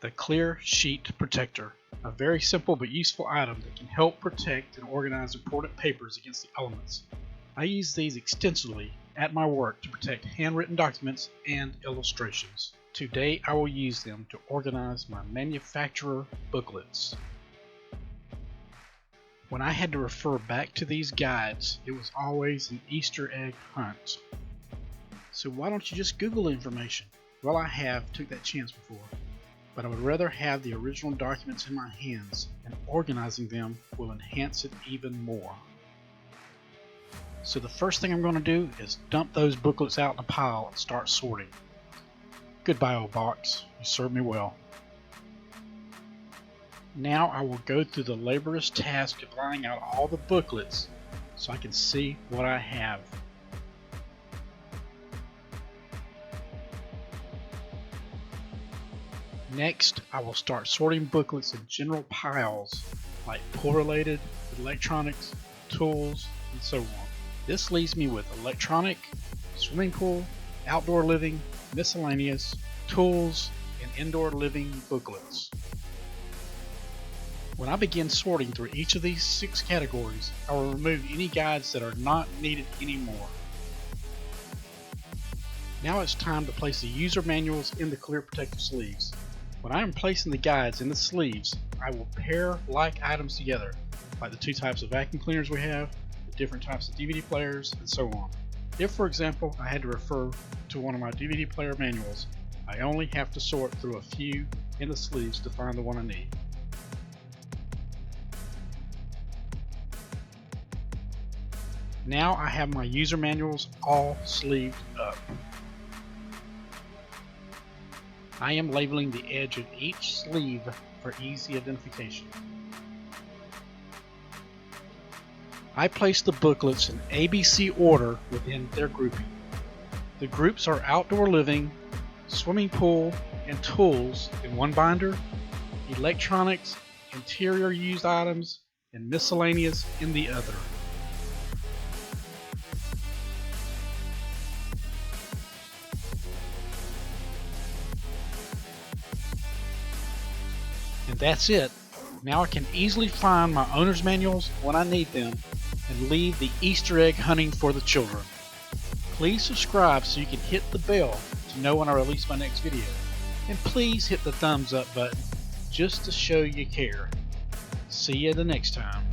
The Clear Sheet Protector, a very simple but useful item that can help protect and organize important papers against the elements. I use these extensively at my work to protect handwritten documents and illustrations. Today I will use them to organize my manufacturer booklets. When I had to refer back to these guides, it was always an Easter egg hunt. So why don't you just Google information? Well, I have took that chance before, but I would rather have the original documents in my hands, and organizing them will enhance it even more. So the first thing I'm going to do is dump those booklets out in a pile and start sorting. Goodbye, old box. You served me well. Now I will go through the laborious task of laying out all the booklets so I can see what I have. Next, I will start sorting booklets in general piles like pool-related, electronics, tools, and so on. This leaves me with electronic, swimming pool, outdoor living, miscellaneous, tools, and indoor living booklets. When I begin sorting through each of these 6 categories, I will remove any guides that are not needed anymore. Now it's time to place the user manuals in the clear protective sleeves. When I am placing the guides in the sleeves, I will pair like items together, like the 2 types of vacuum cleaners we have, the different types of DVD players, and so on. If, for example, I had to refer to one of my DVD player manuals, I only have to sort through a few in the sleeves to find the one I need. Now I have my user manuals all sleeved up. I am labeling the edge of each sleeve for easy identification. I place the booklets in ABC order within their grouping. The groups are outdoor living, swimming pool, and tools in one binder, electronics, interior used items, and miscellaneous in the other. And that's it. Now I can easily find my owner's manuals when I need them and leave the Easter egg hunting for the children. Please subscribe so you can hit the bell to know when I release my next video. And please hit the thumbs up button just to show you care. See you the next time.